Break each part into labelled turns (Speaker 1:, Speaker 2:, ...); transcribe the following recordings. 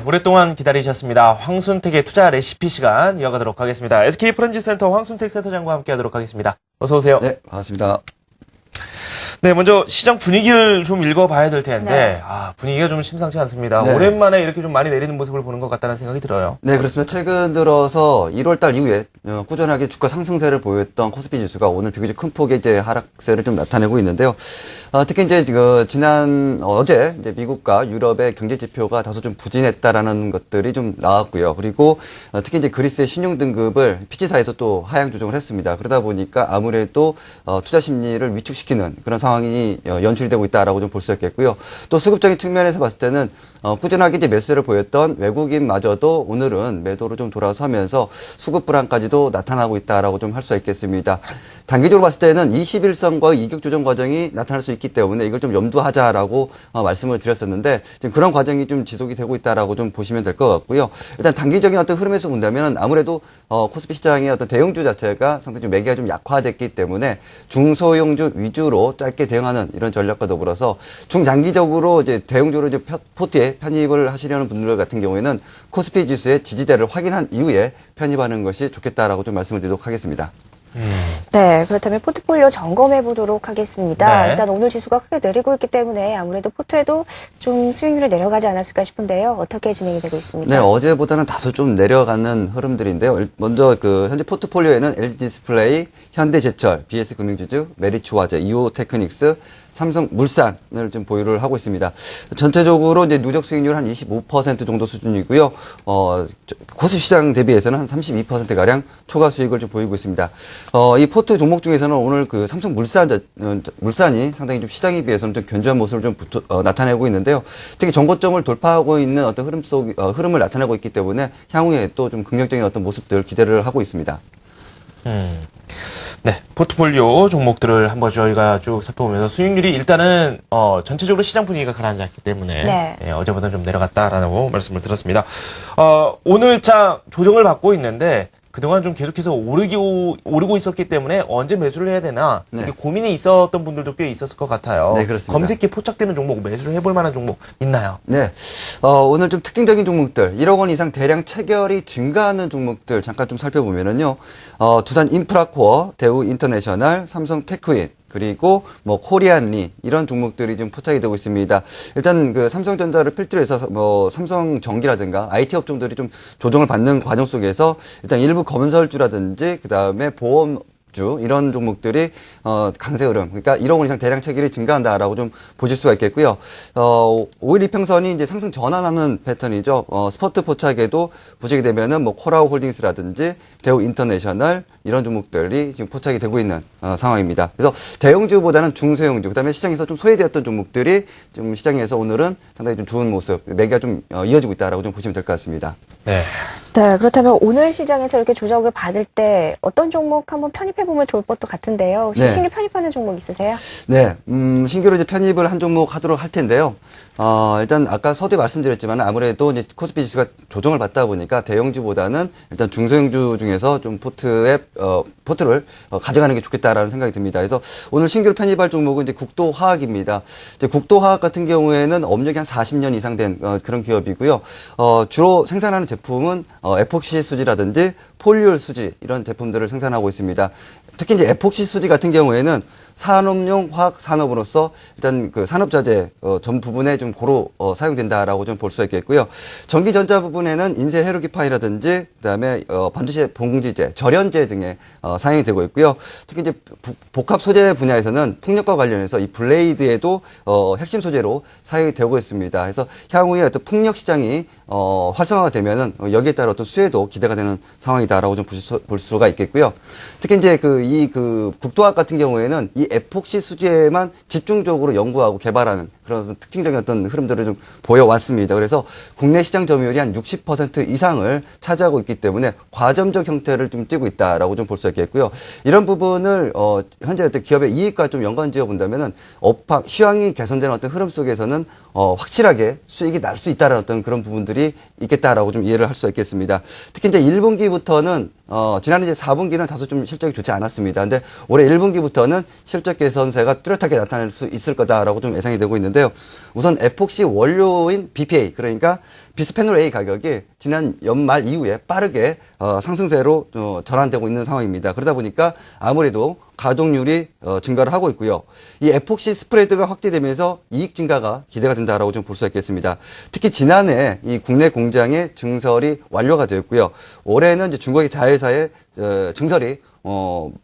Speaker 1: 오랫동안 기다리셨습니다. 황순택의 투자 레시피 시간 이어가도록 하겠습니다. SK프렌즈센터 황순택 센터장과 함께하도록 하겠습니다. 어서 오세요.
Speaker 2: 네, 반갑습니다.
Speaker 1: 네, 먼저 시장 분위기를 좀 읽어봐야 될 텐데
Speaker 3: 네.
Speaker 1: 분위기가 좀 심상치 않습니다.
Speaker 2: 네.
Speaker 1: 오랜만에 이렇게 좀 많이 내리는 모습을 보는 것 같다는 생각이 들어요.
Speaker 2: 네, 그렇습니다. 최근 들어서 1월달 이후에 꾸준하게 주가 상승세를 보였던 코스피 지수가 오늘 비교적 큰 폭의 이제 하락세를 좀 나타내고 있는데요. 특히 이제 어제 이제 미국과 유럽의 경제 지표가 다소 좀 부진했다라는 것들이 좀 나왔고요. 그리고 특히 이제 그리스의 신용 등급을 피치사에서 또 하향 조정을 했습니다. 그러다 보니까 아무래도 투자 심리를 위축시키는 그런 상황이 연출이 되고 있다라고 좀 볼 수 있겠고요. 또 수급적인 측면에서 봤을 때는 꾸준하게 이제 매수를 보였던 외국인마저도 오늘은 매도로 좀 돌아서면서 수급 불안까지도 나타나고 있다라고 좀 할 수 있겠습니다. 단기적으로 봤을 때는 21선과의 이격 조정 과정이 나타날 수 있기 때문에 이걸 좀 염두하자라고 말씀을 드렸었는데 지금 그런 과정이 좀 지속이 되고 있다라고 좀 보시면 될 것 같고요. 일단 단기적인 어떤 흐름에서 본다면 아무래도 코스피 시장의 어떤 대형주 자체가 상당히 좀 매기가 좀 약화됐기 때문에 중소형주 위주로 짧게 대응하는 이런 전략과 더불어서 중장기적으로 이제 대형주로 이제 포트에 편입을 하시려는 분들 같은 경우에는 코스피 지수의 지지대를 확인한 이후에 편입하는 것이 좋겠다라고 좀 말씀을 드리도록 하겠습니다.
Speaker 3: 네, 그렇다면 포트폴리오 점검해 보도록 하겠습니다.
Speaker 1: 네.
Speaker 3: 일단 오늘 지수가 크게 내리고 있기 때문에 아무래도 포트에도 좀 수익률이 내려가지 않았을까 싶은데요. 어떻게 진행이 되고 있습니까?
Speaker 2: 네, 어제보다는 다소 좀 내려가는 흐름들인데요. 먼저 현재 포트폴리오에는 LG디스플레이, 현대제철, BS금융지주, 메리츠화재, 이오테크닉스, 삼성물산을 좀 보유를 하고 있습니다. 전체적으로 이제 누적 수익률 한 25% 정도 수준이고요. 코스피 시장 대비해서는 한 32%가량 초과 수익을 좀 보이고 있습니다. 이 포트 종목 중에서는 오늘 물산이 상당히 좀 시장에 비해서는 좀 견조한 모습을 좀 나타내고 있는데요. 특히 정고점을 돌파하고 있는 어떤 흐름을 나타내고 있기 때문에 향후에 또 좀 긍정적인 어떤 모습들 기대를 하고 있습니다.
Speaker 1: 네, 포트폴리오 종목들을 한번 저희가 쭉 살펴보면서 수익률이 일단은 전체적으로 시장 분위기가 가라앉았기 때문에
Speaker 3: 네.
Speaker 1: 어제보다 좀 내려갔다라고 말씀을 드렸습니다. 오늘 장 조정을 받고 있는데 그동안 좀 계속해서 오르고 있었기 때문에 언제 매수를 해야 되나
Speaker 2: 네.
Speaker 1: 이게 고민이 있었던 분들도 꽤 있었을 것 같아요.
Speaker 2: 네, 그렇습니다.
Speaker 1: 검색기에 포착되는 종목 매수를 해볼 만한 종목 있나요?
Speaker 2: 네. 오늘 좀 특징적인 종목들, 1억 원 이상 대량 체결이 증가하는 종목들 잠깐 좀 살펴보면은요, 두산 인프라코어, 대우 인터내셔널, 삼성 테크윈, 그리고 코리안리 이런 종목들이 좀 포착이 되고 있습니다. 일단 삼성전자를 필두로 해서 삼성전기라든가 IT 업종들이 좀 조정을 받는 과정 속에서 일단 일부 건설주라든지 그다음에 보험 이런 종목들이 강세 흐름, 그러니까 1억 원 이상 대량 체결이 증가한다라고 좀 보실 수가 있겠고요. 5일 이평선이 이제 상승 전환하는 패턴이죠. 스포트 포착에도 보시게 되면은 코라우 홀딩스라든지 대우 인터내셔널 이런 종목들이 지금 포착이 되고 있는 상황입니다. 그래서 대형주보다는 중소형주, 그다음에 시장에서 좀 소외되었던 종목들이 좀 시장에서 오늘은 상당히 좀 좋은 모습, 매기가 좀 이어지고 있다라고 좀 보시면 될 것 같습니다.
Speaker 1: 네.
Speaker 3: 네, 그렇다면 오늘 시장에서 이렇게 조정을 받을 때 어떤 종목 한번 편입해보면 좋을 것도 같은데요. 혹시
Speaker 2: 네.
Speaker 3: 신규 편입하는 종목 있으세요?
Speaker 2: 네, 신규로 이제 편입을 한 종목 하도록 할 텐데요. 일단 아까 서두에 말씀드렸지만 아무래도 이제 코스피 지수가 조정을 받다 보니까 대형주보다는 일단 중소형주 중에서 좀 포트를 가져가는 게 좋겠다라는 생각이 듭니다. 그래서 오늘 신규로 편입할 종목은 이제 국도화학입니다. 이제 국도화학 같은 경우에는 업력이 한 40년 이상 된 그런 기업이고요. 주로 생산하는 제품은 에폭시 수지라든지 폴리올 수지 이런 제품들을 생산하고 있습니다. 특히 이제 에폭시 수지 같은 경우에는 산업용 화학 산업으로서 일단 산업자재 전 부분에 좀 고루 사용된다라고 좀 볼 수 있겠고요. 전기전자 부분에는 인쇄 회로기판이라든지 그다음에 반도체 봉지재, 절연재 등에 사용이 되고 있고요. 특히 이제 복합 소재 분야에서는 풍력과 관련해서 이 블레이드에도 핵심 소재로 사용이 되고 있습니다. 그래서 향후에 어떤 풍력 시장이 활성화가 되면은 여기에 따라 어떤 수혜도 기대가 되는 상황이다라고 좀 볼 수가 있겠고요. 특히 이제 국도화학 같은 경우에는 이 에폭시 수지에만 집중적으로 연구하고 개발하는 그런 특징적인 어떤 흐름들을 좀 보여왔습니다. 그래서 국내 시장 점유율이 한 60% 이상을 차지하고 있기 때문에 과점적 형태를 좀 띠고 있다라고 좀 볼 수 있겠고요. 이런 부분을 현재 어떤 기업의 이익과 좀 연관지어 본다면은 시황이 개선되는 어떤 흐름 속에서는 확실하게 수익이 날 수 있다라는 어떤 그런 부분들이 있겠다라고 좀 이해를 할 수 있겠습니다. 특히 이제 1분기부터는 지난해 이제 4분기는 다소 좀 실적이 좋지 않았습니다. 근데 올해 1분기부터는 실적 개선세가 뚜렷하게 나타날 수 있을 거다라고 좀 예상이 되고 있는데요. 우선 에폭시 원료인 BPA, 그러니까 비스페놀 A 가격이 지난 연말 이후에 빠르게 상승세로 전환되고 있는 상황입니다. 그러다 보니까 아무래도 가동률이 증가를 하고 있고요. 이 에폭시 스프레드가 확대되면서 이익 증가가 기대가 된다라고 좀 볼 수 있겠습니다. 특히 지난해 이 국내 공장의 증설이 완료가 되었고요. 올해는 이제 중국의 자회사의 증설이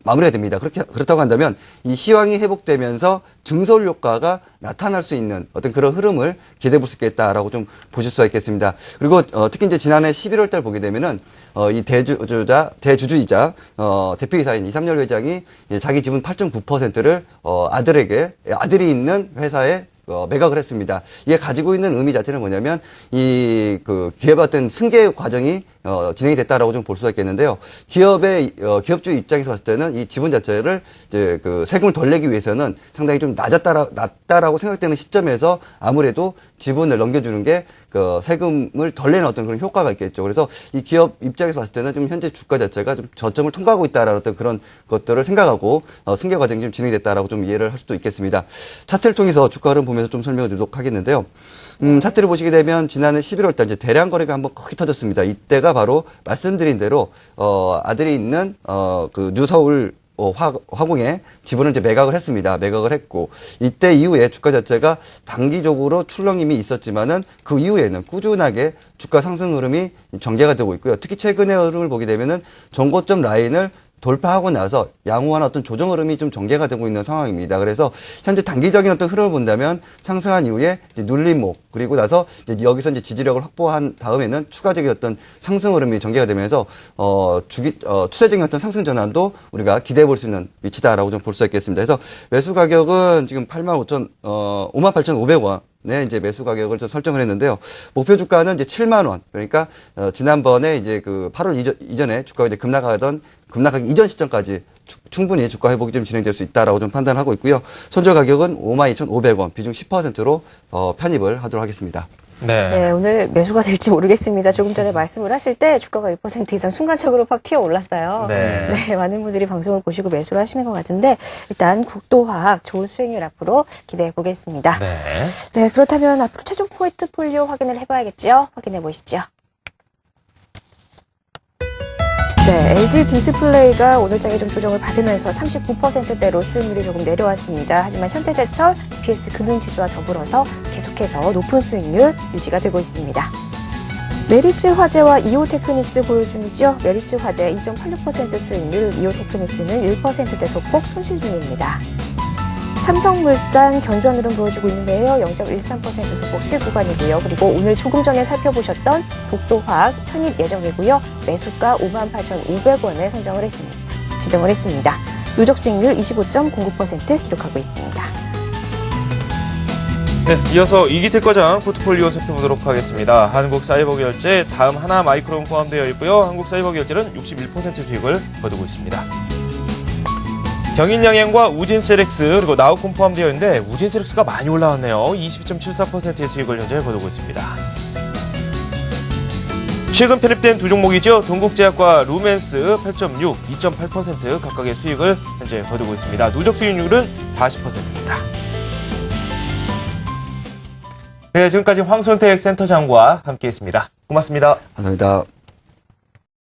Speaker 2: 마무리가 됩니다. 그렇다고 한다면 이 시황이 회복되면서 증설 효과가 나타날 수 있는 어떤 그런 흐름을 기대해 볼 수 있겠다라고 좀 보실 수가 있겠습니다. 그리고 특히 이제 지난해 11월 달 보게 되면은 이 대주주이자 대표이사인 이삼열 회장이 자기 지분 8.9%를 아들이 있는 회사에 매각을 했습니다. 이게 가지고 있는 의미 자체는 뭐냐면 기업의 어떤 승계 과정이 진행이 됐다라고 좀 볼 수가 있겠는데요. 기업주 입장에서 봤을 때는 이 지분 자체를 이제 세금을 덜 내기 위해서는 상당히 좀 낮다라고 생각되는 시점에서 아무래도 지분을 넘겨주는 게 세금을 덜 내는 어떤 그런 효과가 있겠죠. 그래서 이 기업 입장에서 봤을 때는 좀 현재 주가 자체가 좀 저점을 통과하고 있다라는 어떤 그런 것들을 생각하고 승계 과정이 좀 진행이 됐다라고 좀 이해를 할 수도 있겠습니다. 차트를 통해서 주가 흐름 보면서 좀 설명을 드리도록 하겠는데요. 차트를 보시게 되면 지난해 11월 달 이제 대량 거래가 한번 크게 터졌습니다. 이때가 바로 말씀드린 대로 아들이 있는 뉴서울 화공에 지분을 이제 매각을 했습니다. 매각을 했고 이때 이후에 주가 자체가 단기적으로 출렁임이 있었지만은 그 이후에는 꾸준하게 주가 상승 흐름이 전개가 되고 있고요. 특히 최근의 흐름을 보게 되면은 전고점 라인을 돌파하고 나서 양호한 어떤 조정 흐름이 좀 전개가 되고 있는 상황입니다. 그래서 현재 단기적인 어떤 흐름을 본다면 상승한 이후에 이제 눌림목 그리고 나서 이제 여기서 이제 지지력을 확보한 다음에는 추가적인 어떤 상승 흐름이 전개가 되면서 추세적인 어떤 상승 전환도 우리가 기대해 볼 수 있는 위치다라고 좀 볼 수 있겠습니다. 그래서 매수 가격은 지금 58,500원. 네, 이제 매수 가격을 좀 설정을 했는데요. 목표 주가는 이제 7만 원. 그러니까 지난번에 이제 8월 이전에 주가가 이제 급락하기 이전 시점까지 충분히 주가 회복이 좀 진행될 수 있다라고 좀 판단하고 있고요. 손절 가격은 52,500원, 비중 10%로 편입을 하도록 하겠습니다.
Speaker 3: 네, 오늘 매수가 될지 모르겠습니다. 조금 전에 말씀을 하실 때 주가가 1% 이상 순간적으로 팍 튀어 올랐어요.
Speaker 1: 네.
Speaker 3: 많은 분들이 방송을 보시고 매수를 하시는 것 같은데 일단 국도화학 좋은 수익률 앞으로 기대해 보겠습니다. 네, 그렇다면 앞으로 최종 포트폴리오 확인을 해봐야겠죠? 확인해 보시죠. 네, LG 디스플레이가 오늘 장에 좀 조정을 받으면서 39%대로 수익률이 조금 내려왔습니다. 하지만 현대제철, BS금융지주와 더불어서 계속해서 높은 수익률 유지가 되고 있습니다. 메리츠 화재와 이오테크닉스 보여주죠. 메리츠 화재 2.86% 수익률, 이오테크닉스는 1%대 소폭 손실 중입니다. 삼성물산 견조한 흐름 보여주고 있는데요. 0.13% 소폭 수익 구간이고요. 그리고 오늘 조금 전에 살펴보셨던 국도화학 편입 예정이고요. 매수가 58,500원에 지정을 했습니다. 누적 수익률 25.09% 기록하고 있습니다.
Speaker 1: 네, 이어서 이기택 과장 포트폴리오 살펴보도록 하겠습니다. 한국사이버결제, 다음 하나마이크론 포함되어 있고요. 한국사이버결제는 61% 수익을 거두고 있습니다. 경인양행과 우진셀렉스 그리고 나우콘 포함되어 있는데 우진셀렉스가 많이 올라왔네요. 22.74%의 수익을 현재 거두고 있습니다. 최근 편입된 두 종목이죠. 동국제약과 루멘스 8.6, 2.8% 각각의 수익을 현재 거두고 있습니다. 누적 수익률은 40%입니다. 네, 지금까지 황손택 센터장과 함께했습니다. 고맙습니다.
Speaker 2: 감사합니다.